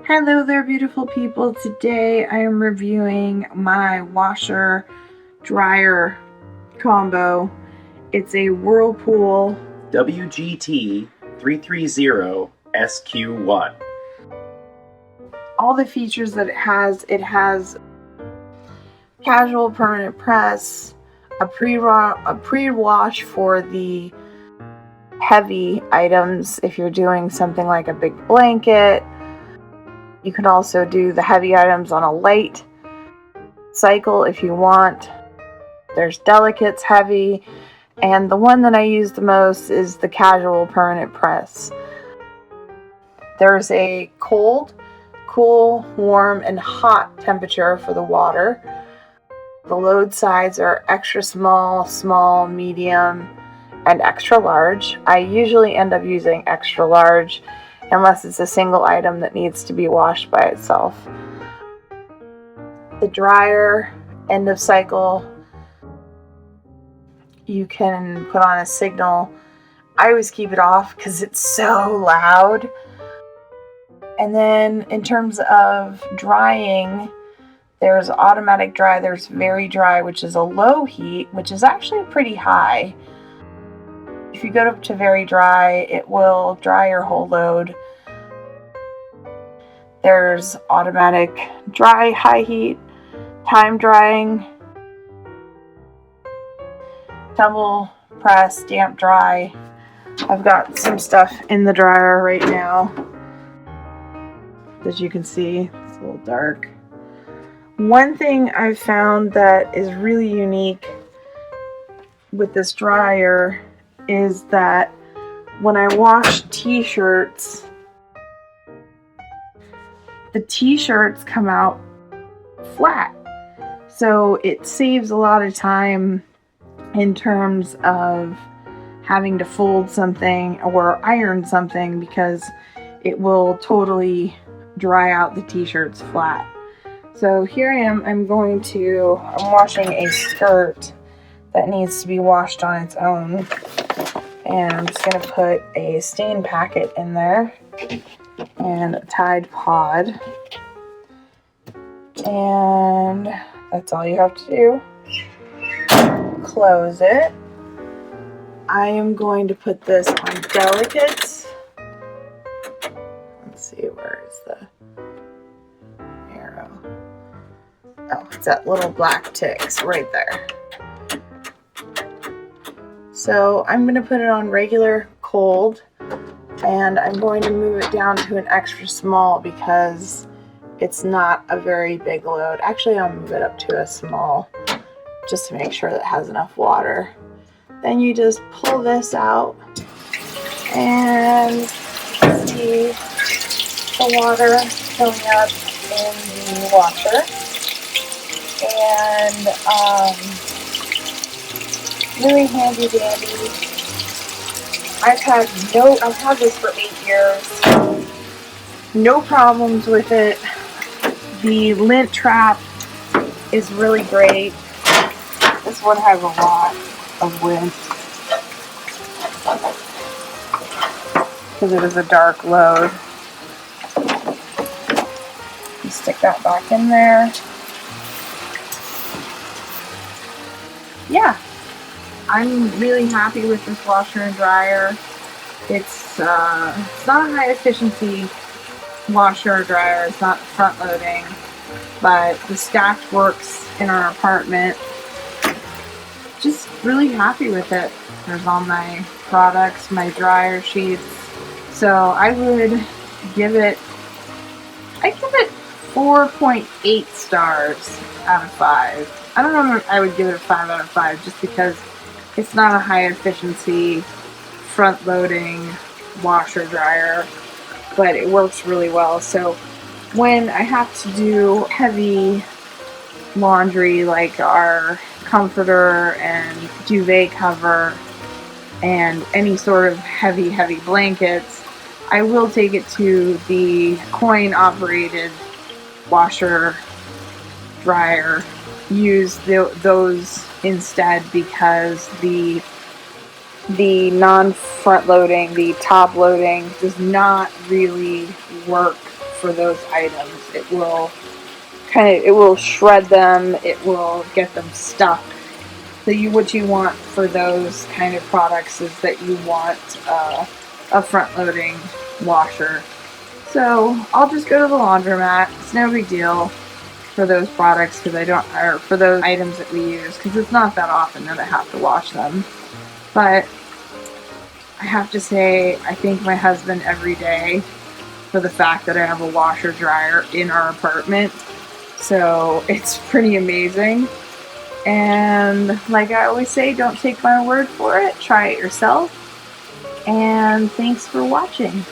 Hello there, beautiful people. Today I am reviewing my washer dryer combo. It's a Whirlpool WGT330SQ1. All the features that it has casual permanent press, a pre-wash for the heavy items if you're doing something like a big blanket. You can also do the heavy items on a light cycle if you want. There's delicates heavy, and the one that I use the most is the casual permanent press. There's a cold, cool, warm, and hot temperature for the water. The load size are extra small, small, medium, and extra large. I usually end up using extra large unless it's a single item that needs to be washed by itself. The dryer, end of cycle, you can put on a signal. I always keep it off because it's so loud. And then in terms of drying, there's automatic dry, there's very dry, which is a low heat, which is actually pretty high. If you go up to very dry, it will dry your whole load. There's automatic dry, high heat, time drying, tumble press, damp dry. I've got some stuff in the dryer right now. As you can see, it's a little dark. One thing I've found that is really unique with this dryer is that when I wash t-shirts, the t-shirts come out flat. So it saves a lot of time in terms of having to fold something or iron something because it will totally dry out the t-shirts flat. So here I am, I'm washing a skirt that needs to be washed on its own. And I'm just going to put a stain packet in there and a Tide Pod. And that's all you have to do. Close it. I am going to put this on delicates. Let's see, where is the arrow? Oh, it's that little black ticks right there. So I'm going to put it on regular cold, and I'm going to move it down to an extra small because it's not a very big load. Actually, I'll move it up to a small just to make sure that it has enough water. Then you just pull this out and see the water filling up in the washer. And really handy dandy. I've had this for 8 years. No problems with it. The lint trap is really great. This one has a lot of lint because it is a dark load. You stick that back in there. Yeah, I'm really happy with this washer and dryer. It's not a high efficiency washer or dryer. It's not front loading, but the stacked works in our apartment. Just really happy with it. There's all my products, my dryer sheets. So I give it 4.8 stars out of 5. I don't know if I would give it a 5 out of 5 just because it's not a high efficiency front loading washer dryer, but it works really well. So when I have to do heavy laundry like our comforter and duvet cover and any sort of heavy blankets, I will take it to the coin operated washer dryer. Use those instead because the non-front loading, the top loading does not really work for those items. It will shred them, it will get them stuck. So what you want for those kind of products is that you want a front-loading washer. So I'll just go to the laundromat. It's no big deal for those products or for those items that we use, because it's not that often that I have to wash them. But I have to say, I thank my husband every day for the fact that I have a washer dryer in our apartment. So it's pretty amazing. And like I always say, don't take my word for it. Try it yourself. And thanks for watching.